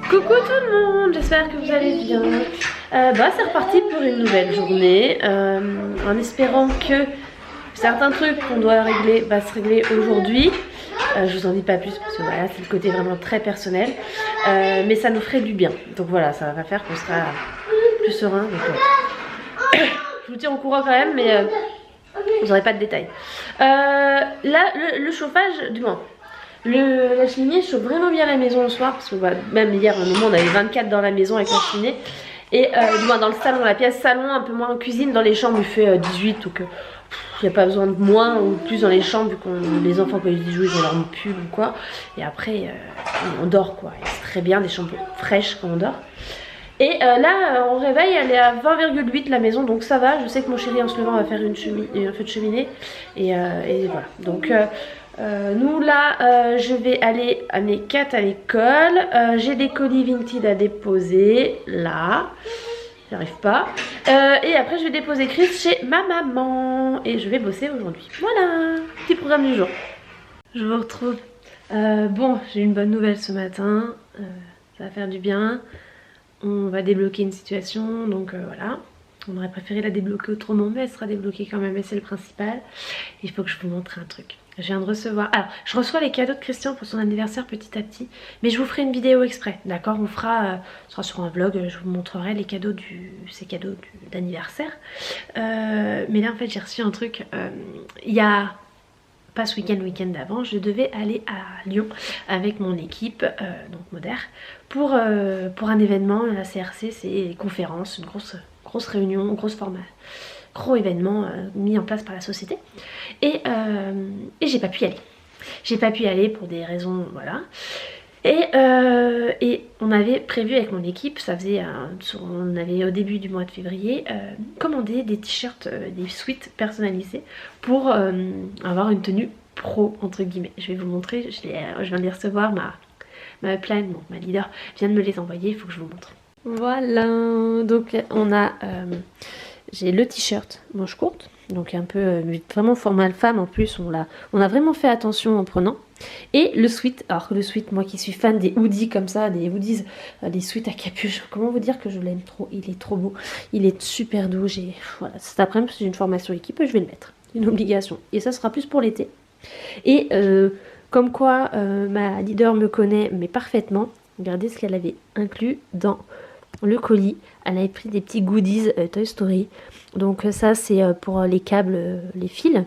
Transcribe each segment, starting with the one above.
Coucou tout le monde, j'espère que vous allez bien. C'est reparti pour une nouvelle journée, en espérant que certains trucs qu'on doit régler va se régler aujourd'hui. Je vous en dis pas plus parce que voilà, c'est le côté vraiment très personnel, mais ça nous ferait du bien. Donc voilà, ça va faire qu'on sera plus serein. Donc, je vous tiens au courant quand même, mais vous n'aurez pas de détails. Là, le chauffage, du moins. La cheminée chauffe vraiment bien la maison le soir parce que même hier à un moment on avait 24 dans la maison avec la cheminée et du moins dans le salon, la pièce salon, un peu moins en cuisine, dans les chambres il fait 18, donc il n'y a pas besoin de moins ou plus dans les chambres vu que les enfants quand ils y jouent ils ont leur pull ou quoi, et après on dort quoi, et c'est très bien des chambres fraîches quand on dort. Et là on réveille, elle est à 20,8 la maison, donc ça va. Je sais que mon chéri en se levant va faire un feu de cheminée et voilà, donc nous là je vais aller amener Kat à l'école, j'ai des colis Vinted à déposer là, j'arrive pas, et après je vais déposer Chris chez ma maman et je vais bosser aujourd'hui. Voilà, petit programme du jour. Je vous retrouve. Bon, j'ai une bonne nouvelle ce matin, ça va faire du bien. On va débloquer une situation, donc voilà. On aurait préféré la débloquer autrement, mais elle sera débloquée quand même et c'est le principal. Il faut que je vous montre un truc. Je viens de recevoir... Alors, je reçois les cadeaux de Christian pour son anniversaire petit à petit, mais je vous ferai une vidéo exprès, d'accord? On fera... ce sera sur un vlog, je vous montrerai les cadeaux ces cadeaux d'anniversaire. Mais là, en fait, j'ai reçu un truc... Il y a... pas ce week-end, le week-end d'avant, je devais aller à Lyon avec mon équipe, donc Moder, pour un événement. La CRC, c'est les conférences, une grosse réunion, gros événement mis en place par la société. Et j'ai pas pu y aller. J'ai pas pu y aller pour des raisons, voilà. Et on avait prévu avec mon équipe, ça faisait on avait au début du mois de février commandé des t-shirts, des suites personnalisés pour avoir une tenue pro entre guillemets. Je vais vous montrer, je viens de les recevoir, ma plan, donc ma leader vient de me les envoyer, il faut que je vous montre. Voilà, donc on a j'ai le t-shirt manche courte, donc un peu vraiment formal femme en plus, on a vraiment fait attention en prenant. Et le sweat, alors que le sweat, moi qui suis fan des hoodies comme ça, des hoodies, des sweats à capuche, comment vous dire que je l'aime trop, il est trop beau, il est super doux, voilà, cet après-midi j'ai une formation équipe, je vais le mettre, une obligation, et ça sera plus pour l'été. Et comme quoi ma leader me connaît mais parfaitement, regardez ce qu'elle avait inclus dans le colis. Elle avait pris des petits goodies Toy Story, donc ça c'est pour les câbles, les fils,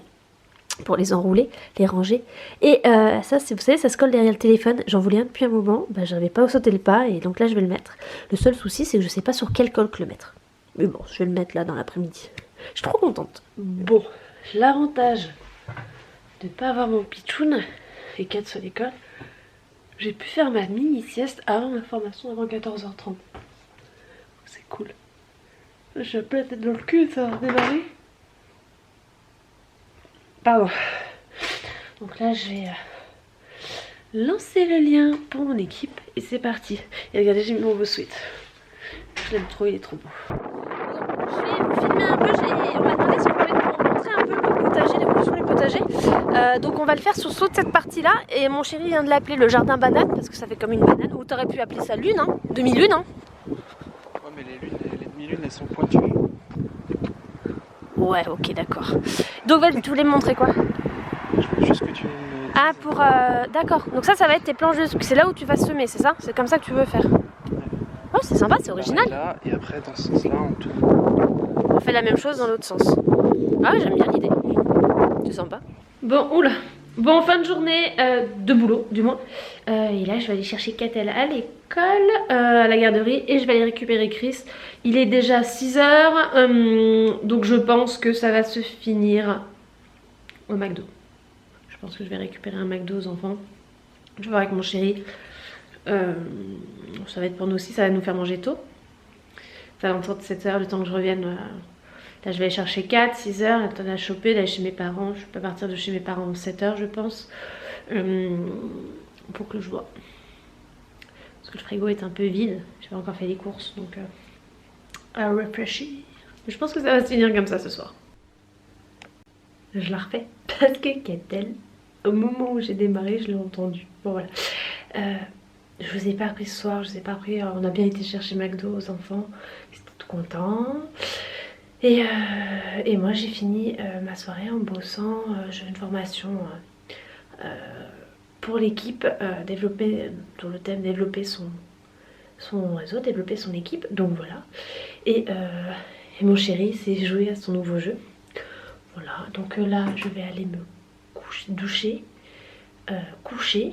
pour les enrouler, les ranger. Et ça, vous savez, ça se colle derrière le téléphone. J'en voulais un depuis un moment, j'arrivais pas à sauter le pas et donc là je vais le mettre. Le seul souci c'est que je sais pas sur quelle colle le mettre. Mais bon, je vais le mettre là dans l'après-midi. Je suis trop contente. Bon, l'avantage de pas avoir mon pitchoun et 4 sur l'école, j'ai pu faire ma mini sieste avant ma formation, avant 14h30. C'est cool. J'ai un peu la tête dans le cul, ça va redémarrer. Pardon. Donc là je vais lancer le lien pour mon équipe et c'est parti. Et regardez, j'ai mis mon beau sweat. Je l'aime trop, il est trop beau. Je vais vous filmer un peu, on m'a demandé si on pouvait vous montrer un peu le potager, l'évolution du potager. Donc on va le faire sur toute cette partie là. Et mon chéri vient de l'appeler le jardin banane parce que ça fait comme une banane. Ou t'aurais pu appeler ça lune, hein, demi-lune. Hein. Ouais mais les demi-lunes elles sont pointues. Ouais, ok, d'accord. Donc tu voulais me montrer quoi? Je voulais juste que tu... Ah, pour... D'accord. Donc ça va être tes planches de... C'est là où tu vas semer, c'est ça? C'est comme ça que tu veux faire? Oh, c'est sympa, c'est original. Là, et après, dans ce sens-là, on tourne. On fait la même chose dans l'autre sens. Ah, j'aime bien l'idée. C'est sympa. Bon, oula. Bon, fin de journée de boulot, du moins. Et là, je vais aller chercher Catel à l'école, à la garderie, et je vais aller récupérer Chris. Il est déjà 6h, donc je pense que ça va se finir au McDo. Je pense que je vais récupérer un McDo aux enfants. Je vais voir avec mon chéri. Ça va être pour nous aussi, ça va nous faire manger tôt. Ça va autour de 7h, le temps que je revienne. Là je vais aller chercher 4, 6h, le temps de choper, d'aller chez mes parents. Je peux partir de chez mes parents à 7h je pense. Pour que je vois. Parce que le frigo est un peu vide. Je n'ai pas encore fait les courses, donc à réfléchir. Je pense que ça va se finir comme ça ce soir. Je la refais parce que Catel, au moment où j'ai démarré, je l'ai entendu. Bon voilà. Je vous ai pas appris ce soir, je vous ai pas appris. On a bien été chercher McDo aux enfants, ils étaient tout contents. Et moi j'ai fini ma soirée en bossant. J'ai une formation pour l'équipe, dans le thème développer son réseau, développer son équipe. Donc voilà. Et mon chéri s'est joué à son nouveau jeu. Voilà, donc là je vais aller me doucher, coucher.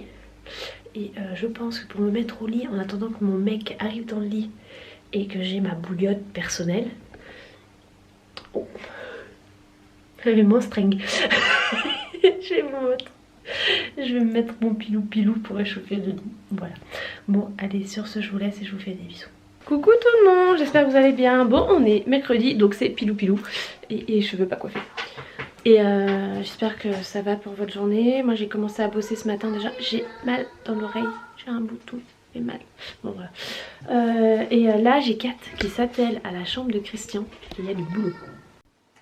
Et je pense que pour me mettre au lit, en attendant que mon mec arrive dans le lit et que j'ai ma bouillotte personnelle. Oh, j'avais mon string. Je vais me mettre mon pilou pour réchauffer le lit. Voilà. Bon, allez, sur ce, je vous laisse et je vous fais des bisous. Coucou tout le monde, j'espère que vous allez bien. Bon, on est mercredi, donc c'est pilou et cheveux pas coiffés. Et j'espère que ça va pour votre journée. Moi j'ai commencé à bosser ce matin déjà. J'ai mal dans l'oreille, j'ai un bouton, j'ai mal. Bon voilà. Et là j'ai Kat qui s'attelle à la chambre de Christian. Il y a du boulot.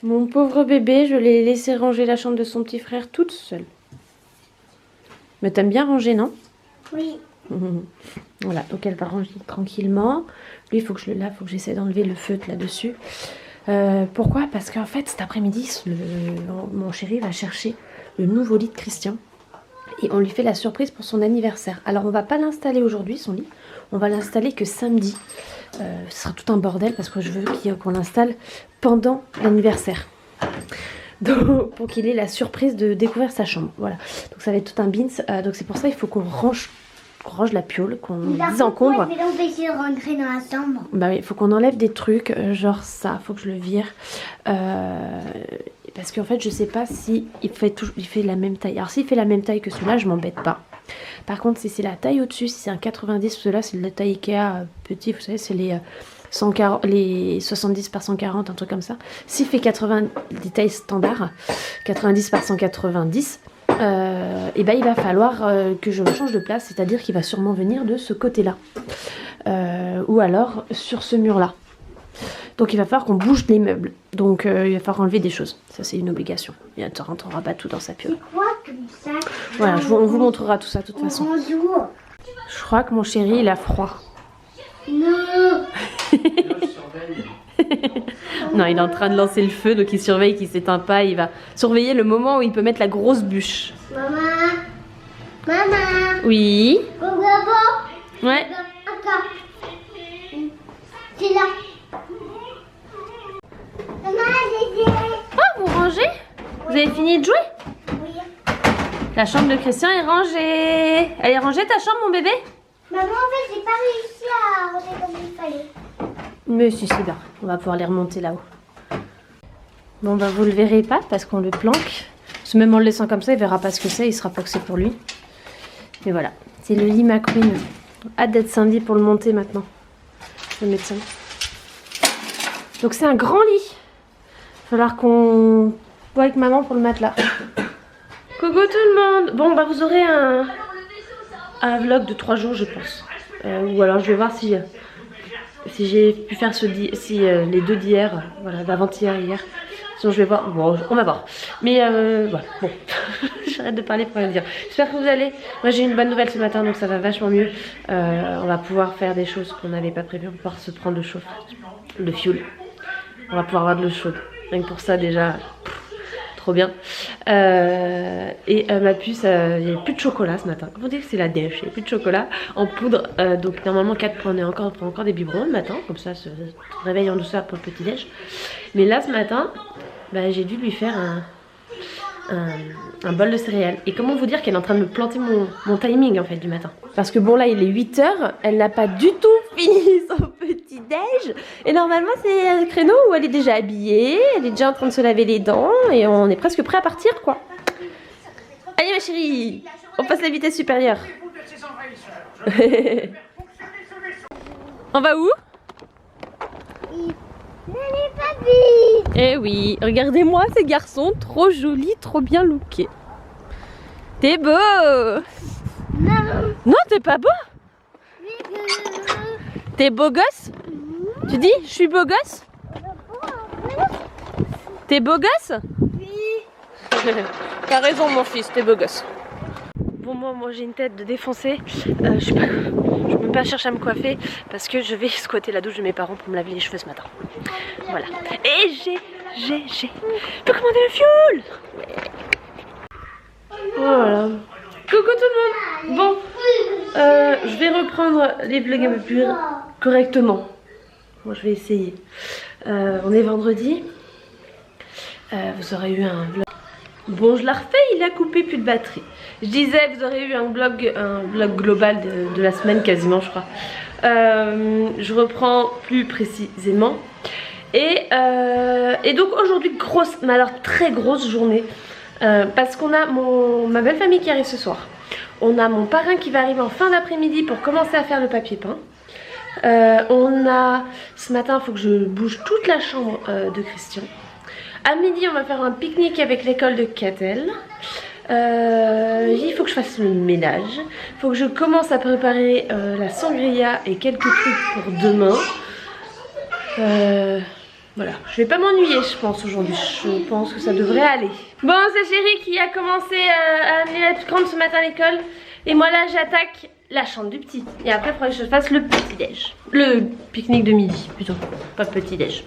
Mon pauvre bébé, je l'ai laissé ranger la chambre de son petit frère toute seule. Mais t'aimes bien ranger, non? Oui. Voilà, donc elle va ranger tranquillement. Lui il faut que je le lave, il faut que j'essaie d'enlever le feutre là-dessus. Pourquoi? Parce qu'en fait cet après-midi mon chéri va chercher le nouveau lit de Christian et on lui fait la surprise pour son anniversaire. Alors on va pas l'installer aujourd'hui son lit, on va l'installer que samedi. Ce sera tout un bordel parce que je veux qu'on l'installe pendant l'anniversaire. Donc pour qu'il ait la surprise de découvrir sa chambre. Voilà, donc ça va être tout un bins. Donc c'est pour ça il faut qu'on range la piole, qu'on désencombre. Mais on peut essayer de rentrer dans la chambre. Bah oui, il faut qu'on enlève des trucs, genre ça, faut que je le vire. Parce qu'en fait, je sais pas si il fait la même taille. Alors s'il fait la même taille que celui-là, je m'embête pas. Par contre, si c'est la taille au-dessus, si c'est un 90, ceux-là, c'est la taille Ikea petit, vous savez, c'est les 70 par 140, un truc comme ça. S'il fait 80, des tailles standards, 90 par 190, et ben il va falloir que je change de place, c'est-à-dire qu'il va sûrement venir de ce côté-là, ou alors sur ce mur-là. Donc il va falloir qu'on bouge les meubles. Donc il va falloir enlever des choses. Ça c'est une obligation. Il ne rentrera pas tout dans sa piole. C'est quoi comme ça? Voilà, on vous montrera tout ça de toute façon. Bonjour. Je crois que mon chéri il a froid. Non. Non, il est en train de lancer le feu, donc il surveille qu'il s'éteint pas. Il va surveiller le moment où il peut mettre la grosse bûche. Maman. Maman. Oui. Maman. Ouais. Encore. C'est là. Maman, j'ai dit. Oh, vous rangez? Vous avez fini de jouer? Oui. La chambre de Christian est rangée. Elle est rangée ta chambre, mon bébé? Maman, en fait, j'ai pas réussi à ranger comme il fallait. Mais si, c'est bien. On va pouvoir les remonter là-haut. Bon, bah vous le verrez pas parce qu'on le planque. Parce que même en le laissant comme ça, il verra pas ce que c'est. Il sera pas que c'est pour lui. Mais voilà. C'est le lit McQueen. Hâte d'être samedi pour le monter maintenant. Le médecin. Donc c'est un grand lit. Il va falloir qu'on voit avec maman pour le matelas. Coucou tout le monde. Bon, bah vous aurez un vlog de 3 jours, je pense. Ou alors je vais voir si j'ai pu faire les deux d'hier, voilà, d'avant-hier et hier. Sinon je vais voir, bon, on va voir. Mais voilà, bon, j'arrête de parler pour rien dire. J'espère que vous allez. Moi j'ai une bonne nouvelle ce matin, donc ça va vachement mieux. On va pouvoir faire des choses qu'on n'avait pas prévues. On va pouvoir se prendre le fioul. On va pouvoir avoir de l'eau chaude. Rien que pour ça déjà, trop bien. Ma puce, il n'y a plus de chocolat ce matin. Comment dire que c'est la dèche? Il n'y a plus de chocolat en poudre. Donc normalement 4 prend encore des biberons le matin. Comme ça, se réveille en douceur pour le petit déj. Mais là ce matin, bah, j'ai dû lui faire un bol de céréales. Et comment vous dire qu'elle est en train de me planter mon timing en fait du matin. Parce que bon là il est 8 h, elle n'a pas du tout fini son petit déj. Et normalement c'est un créneau où elle est déjà habillée, elle est déjà en train de se laver les dents et on est presque prêt à partir quoi. Allez ma chérie, on passe la vitesse supérieure. On va où? Eh oui, regardez-moi ces garçons, trop jolis, trop bien lookés. T'es beau. Non, t'es pas beau. T'es beau gosse? Tu dis, je suis beau gosse? T'es beau gosse? Oui. T'as raison mon fils, t'es beau gosse. Bon, moi j'ai une tête de défoncée. Je peux même pas chercher à me coiffer parce que je vais squatter la douche de mes parents pour me laver les cheveux ce matin. Voilà. Et j'ai pu commander le fioul. Voilà. Coucou tout le monde. Bon, je vais reprendre les vlogs un peu plus correctement. Moi je vais essayer. On est vendredi. Vous aurez eu un vlog. Bon, je la refais, il a coupé, plus de batterie. Je disais, vous aurez eu un vlog global de la semaine quasiment, je crois. Je reprends plus précisément. Et donc aujourd'hui, grosse, mais alors très grosse journée. Parce qu'on a ma belle famille qui arrive ce soir. On a mon parrain qui va arriver en fin d'après-midi pour commencer à faire le papier peint. On a, ce matin, il faut que je bouge toute la chambre de Christian. À midi, on va faire un pique-nique avec l'école de Catel. Il faut que je fasse le ménage. Il faut que je commence à préparer la sangria et quelques trucs pour demain. Voilà, je vais pas m'ennuyer je pense aujourd'hui. Je pense que ça devrait aller. Bon, c'est Chérie qui a commencé à amener la plus grande ce matin à l'école. Et moi là, j'attaque la chambre du petit. Et après, il faudrait que je fasse le petit-déj. Le pique-nique de midi plutôt, pas le petit-déj.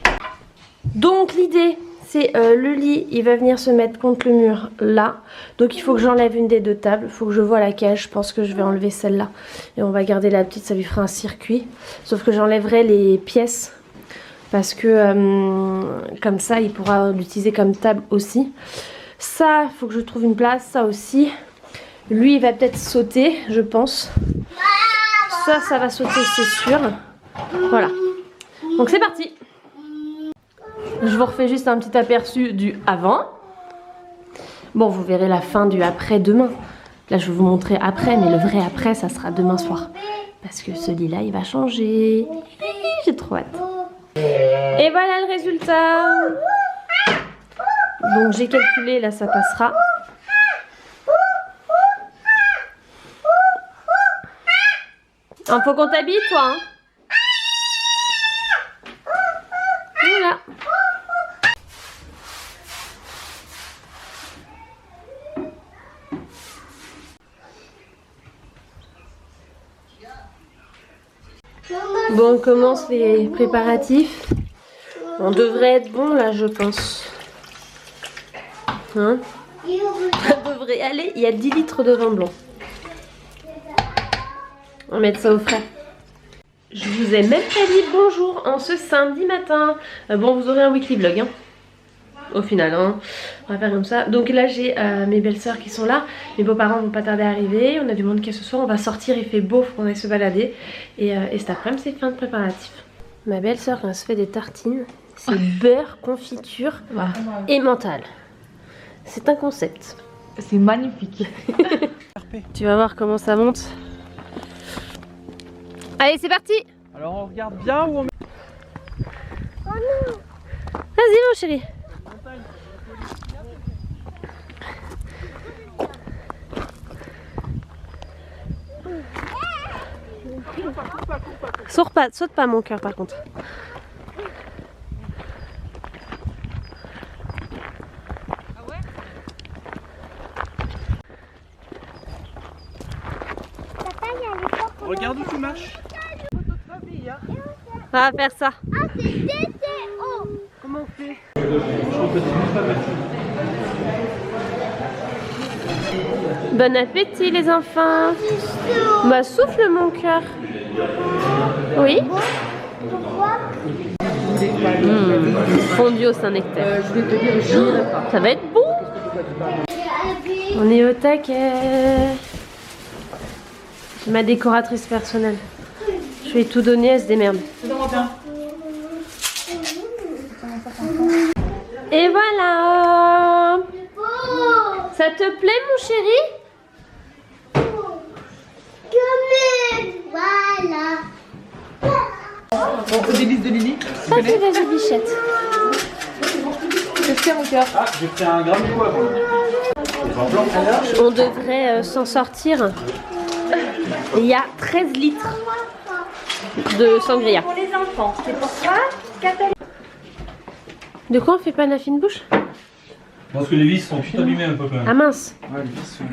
Donc l'idée... c'est le lit, il va venir se mettre contre le mur là. Donc il faut que j'enlève une des deux tables. Il faut que je vois laquelle. Je pense que je vais enlever celle-là. Et on va garder la petite, ça lui fera un circuit. Sauf que j'enlèverai les pièces. Parce que comme ça, il pourra l'utiliser comme table aussi. Ça, il faut que je trouve une place. Ça aussi. Lui, il va peut-être sauter, je pense. Ça va sauter, c'est sûr. Voilà. Donc c'est parti. Je vous refais juste un petit aperçu du avant. Bon, vous verrez la fin du après demain. Là, je vais vous montrer après, mais le vrai après, ça sera demain soir. Parce que ce lit-là, il va changer. J'ai trop hâte. Et voilà le résultat. Donc, j'ai calculé, là, ça passera. Il faut qu'on t'habille, toi, hein. Voilà. Bon, on commence les préparatifs. On devrait être bon là, je pense. Hein? Ça devrait aller. Il y a 10 litres de vin blanc. On va mettre ça au frais. Je vous ai même pas dit bonjour en ce samedi matin. Bon, vous aurez un weekly vlog, hein. Au final, hein. On va faire comme ça. Donc là, j'ai mes belles-sœurs qui sont là. Mes beaux-parents vont pas tarder à arriver. On a du monde qui est ce soir. On va sortir, il fait beau, faut qu'on aille se balader. Et cet après-midi, c'est fin de préparatif. Ma belle-sœur, quand elle se fait des tartines, c'est beurre, confiture et mental. C'est un concept. C'est magnifique. Tu vas voir comment ça monte. Allez, c'est parti. Alors on regarde bien où on met. Vas-y mon chéri. Saute pas mon cœur par contre. Regarde où tu marches. On va faire ça. Ah, c'est DCO. Comment on fait? Bon appétit les enfants. Bah souffle mon cœur. Oui. Fondu au Saint-Nectaire. Ça va être bon. On est au taquet. Ma décoratrice personnelle. Je vais tout donner, elle se démerde. Et voilà. Ça te plaît mon chéri? Voilà. Bon, délice de Lily. Ça c'est la bichette. Qu'est-ce qu'il y a mon cœur? Ah, j'ai pris un gramme de poivre. On devrait s'en sortir. Il y a 13 litres de sangria. Pour les enfants, c'est pourquoi De quoi on fait pas la fine bouche? Je pense que les vis sont tout abîmées un peu quand même. Ah mince. Ouais, les vis sont.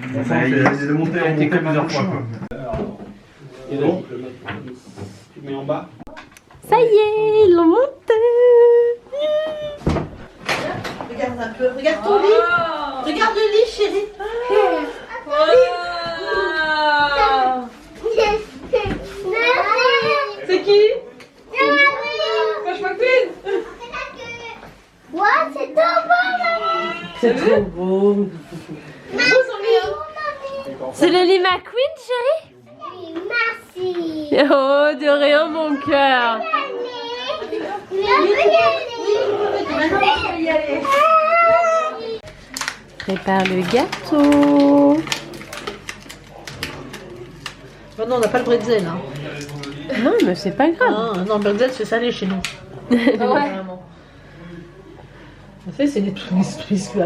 C'est monté plusieurs fois. Et donc, tu mets en bas. Ça y est, ils l'ont monté. Regarde un peu, regarde ton lit. Regarde le lit, chérie. C'est qui? Wesh McQueen. Ouais, c'est trop beau, maman. C'est trop beau. C'est le lit McQueen, chérie? Oui, merci. Oh, de rien, mon cœur. Prépare le gâteau. Oh non, on n'a pas le bretzel. Hein. Non, mais c'est pas grave. Non, le bretzel, c'est salé chez nous. Vraiment. En fait, c'est des trucs biscuits. Oui,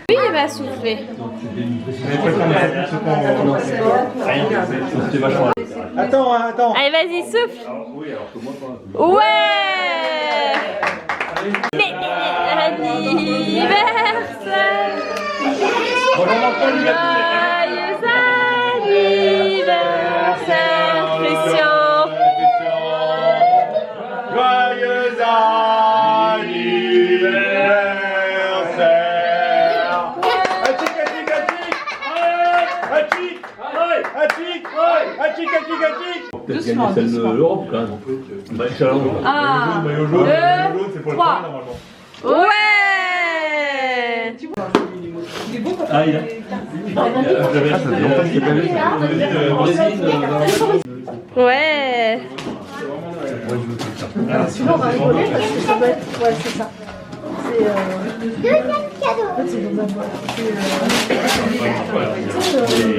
il va souffler. Attends, attends. Allez, vas-y, souffle. Ouais. Anniversaire. Joyeux anniversaire, Christian. Joyeux anniversaire. Atchik, atchik, atchik. Atchik, atchik, atchik, atchik, atchik. Peut-être gagner celle de l'Europe quand même. Bah, challenge. Un, Maillot jaune, c'est pour le trois. premier normalement. Ouais. Ah, il a. J'avais ça fait longtemps que je l'ai pas vu. Ouais. Sinon, on va rigoler parce que ça doit être. Ouais, c'est ça. C'est. Deuxième cadeau. En fait, c'est dans un bois.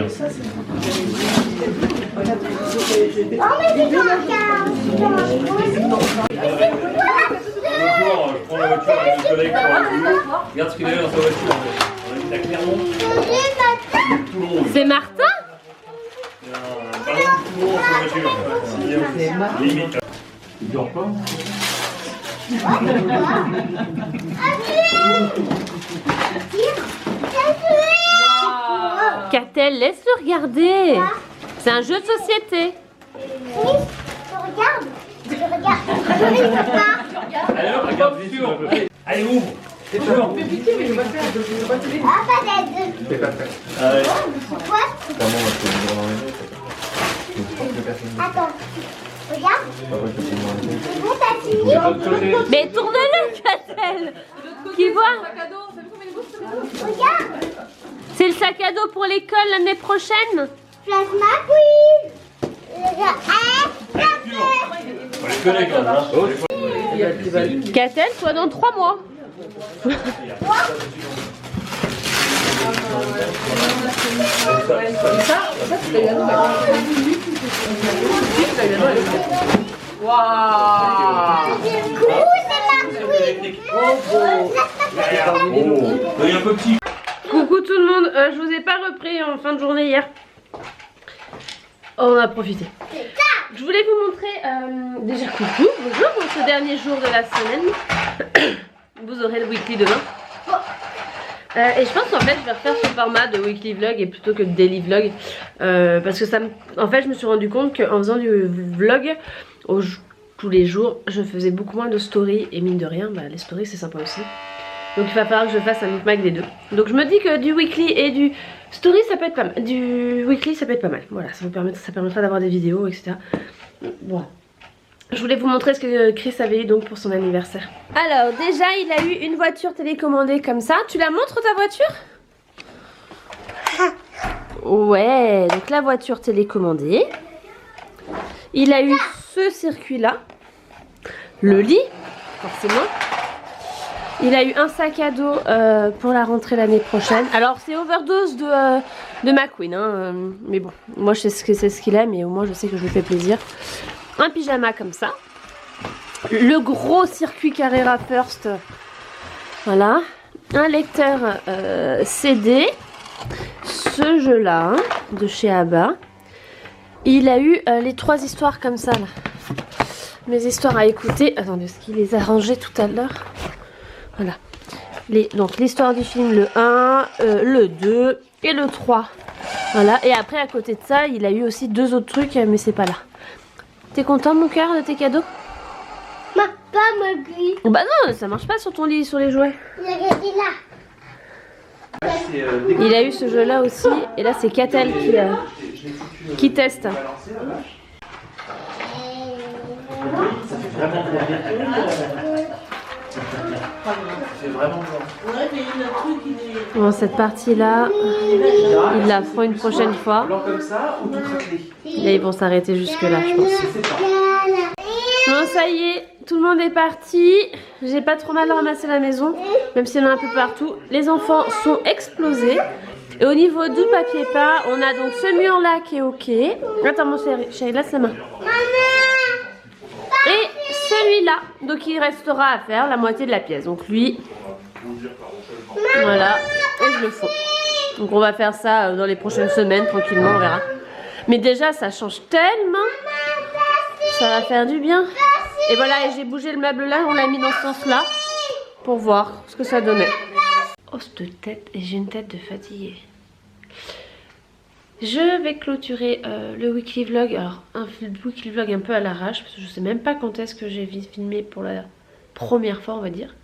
Ça, c'est. Oh, mais c'est quoi un cadeau? Je prends la voiture avec le collègue pour le boulot. Regarde ce qu'il avait dans sa voiture. On a mis à Clermont. Toulon. C'est Martin? Il y a un ballon de Toulon dans sa voiture. Limite. Il dort pas. Catel, laisse-le regarder. C'est un jeu de société. Regarde. Je regarde. Allez, hop, regarde, sûr. Allez, ouvre. C'est sûr. Ah, pas d'aide. C'est pas fait. Allez. Quoi? Clairement, on va se le dire dans les mains. Attends. Regarde. C'est bon, t'as fini? Mais tourne-le, Catel. Qui voit? Regarde. C'est le sac à dos pour l'école l'année prochaine. Plasma Queen. On les connaît quand même. Catel, toi dans 3 mois. Il y a un peu petit. Coucou tout le monde, je vous ai pas repris en fin de journée hier. On a profité. Je voulais vous montrer déjà coucou, bonjour pour ce dernier jour de la semaine. Vous aurez le weekly demain. Et je pense qu'en fait je vais refaire ce format de weekly vlog et plutôt que de daily vlog parce que ça me... En fait je me suis rendu compte qu'en faisant du vlog tous les jours je faisais beaucoup moins de stories et mine de rien bah, les stories c'est sympa aussi. Donc il va falloir que je fasse un micmac des deux. Donc je me dis que du weekly et du story ça peut être pas mal. Du weekly ça peut être pas mal. Voilà, ça permettra d'avoir des vidéos, etc. Voilà. Je voulais vous montrer ce que Chris avait eu donc pour son anniversaire. Alors déjà il a eu une voiture télécommandée comme ça. Tu la montres ta voiture? Ouais, donc la voiture télécommandée. Il a eu ce circuit là. Le lit, forcément. Il a eu un sac à dos pour la rentrée l'année prochaine. Alors c'est overdose de McQueen hein, mais bon, moi je sais ce qu'il aime et au moins je sais que je lui fais plaisir. Un pyjama comme ça. Le gros circuit Carrera First. Voilà. Un lecteur CD. Ce jeu là de chez Abba. Il a eu les 3 histoires comme ça là. mes histoires à écouter. Attendez, est-ce qu'il les a rangées tout à l'heure? Voilà. Donc l'histoire du film, le 1, le 2 et le 3. Voilà. Et après, à côté de ça, il a eu aussi 2 autres trucs, mais c'est pas là. T'es content, mon cœur, de tes cadeaux? Ma, pas mon gris. Bah non, ça marche pas sur ton lit, sur les jouets. Il a regardé là. Il a eu ce jeu-là aussi. Et là, c'est Catel qui teste. Bon, cette partie-là, ils la feront une prochaine fois. Et ils vont s'arrêter jusque-là, je pense. Bon, ça y est, tout le monde est parti. J'ai pas trop mal ramassé la maison, même s'il y en a un peu partout. Les enfants sont explosés. Et au niveau du papier peint, on a donc ce mur-là qui est ok. Attends, mon chéri, laisse la main. Et celui-là, donc il restera à faire la moitié de la pièce. Donc lui, voilà, et je le fous. Donc on va faire ça dans les prochaines semaines, tranquillement, on verra. Mais déjà, ça change tellement. Ça va faire du bien. Et voilà, et j'ai bougé le meuble là, on l'a mis dans ce sens-là, pour voir ce que ça donnait. Oh, cette tête, et j'ai une tête de fatiguée. Je vais clôturer le weekly vlog. Alors, un weekly vlog un peu à l'arrache, parce que je sais même pas quand est-ce que j'ai filmé pour la première fois, on va dire.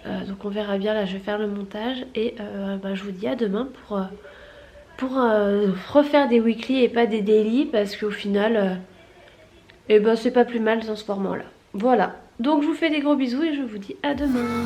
Donc on verra bien, là je vais faire le montage. Et bah, je vous dis à demain pour refaire des weekly et pas des daily, parce qu'au final, et ben c'est pas plus mal dans ce format là. Voilà, donc je vous fais des gros bisous et je vous dis à demain.